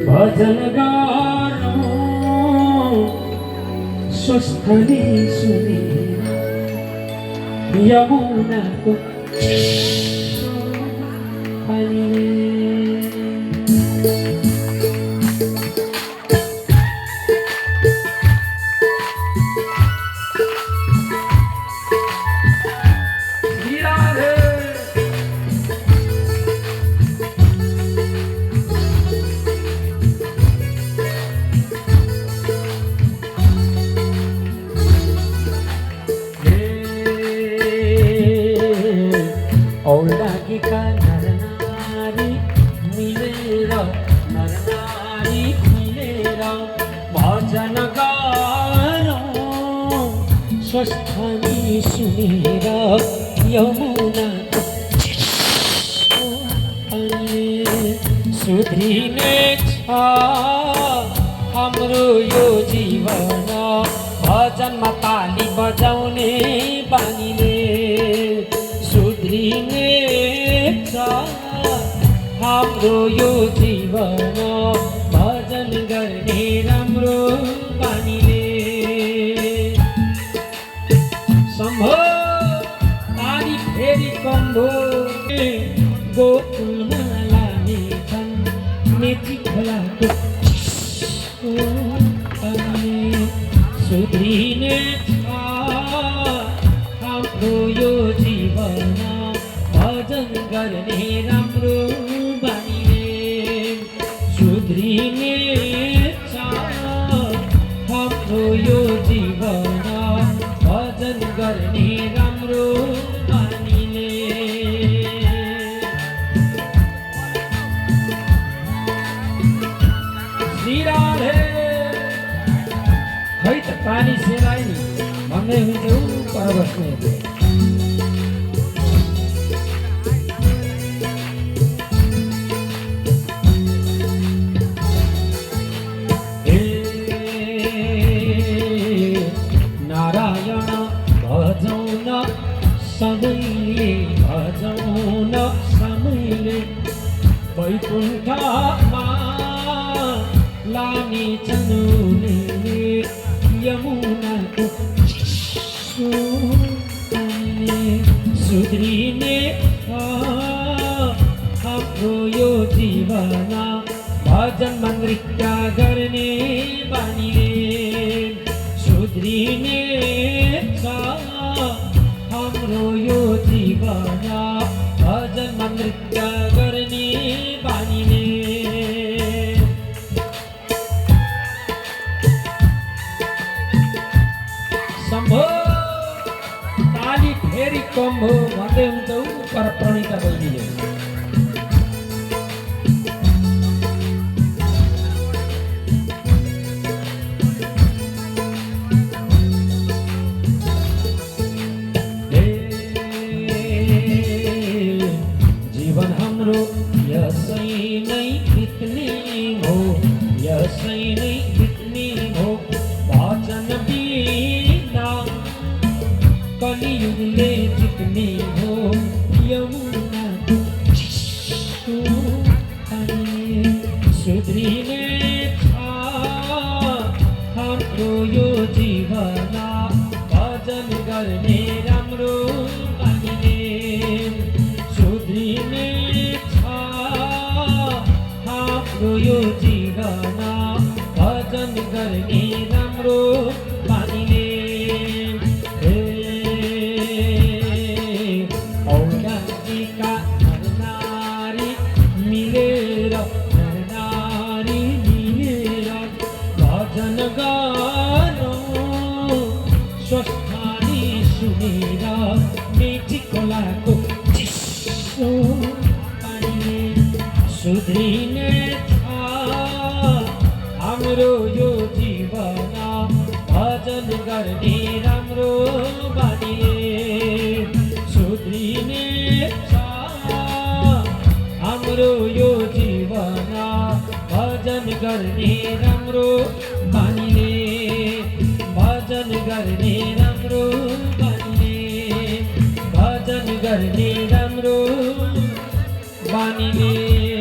भजन गानो स्वस्थने सुनेर यमुनाको पानीले औलागीका नरनारी मिलेर नरनारी मिलेर भजन गरौँ स्वस्थनी सुनेर यमुनाको पानीले सुध्रिने छ हाम्रो यो जीवन भजनमा ताली बजाउने बानीले सुध्रिने छ हाम्रो यो जीवन भजन गर्ने राम्रो बानीले सम्भो ताली फेरि कम्भो गोकुलमा लानेछन् मेची खोलाको पानीले सुध्रिने छ हाम्रो यो जीवन भजन गर्ने राम्रो बानीले सुध्रिने छ हाम्रो यो जीवन भजन गर्ने राम्रो बानीले श्रीराधे खै त पानी सेलाइ नि भन्दै हुन्थ्यौ पर बस्ने नारायण भजौन सबैले भजौन सबैले वैकुण्ठमा लानेछन् उनीले यमुनाको सुध्रिने हाम्रो यो जीवन भजनमा नृत्य गर्ने बानीले सुध्रिने छ हाम्रो यो जीवन भजनमा नृत्य गर्ने बानीले सम्भो ताली फेरि कम्भो भन्दै हुन्छौ पर प्रणिता बहिनीले जीवन हाम्रो यसै नै बित्ने हो यसै नै बित्ने हो भजन बिना कलियुगले जित्ने हो यमुनाको पानीले सुध्रिने छ हाम्रो यो जीवन भजन गर्ने राम्रो बानीले सुध्रिने छ हाम्रो यो जीवन भजन गर्ने राम्रो बानीले औलागीका नरनारी मिलेर नरनारी मिलेर भजन गरौँ स्वस्थनी सुनेर मेची खोलाको चिसो पानीले सुध्रिने छ हाम्रो यो जीवन भजन गर्ने राम्रो बानीले सुध्रिने छ हाम्रो यो जीवन भजन गर्ने राम्रो बानीले भजन गर्ने राम्रो बानीले भजन गर्ने राम्रो બાની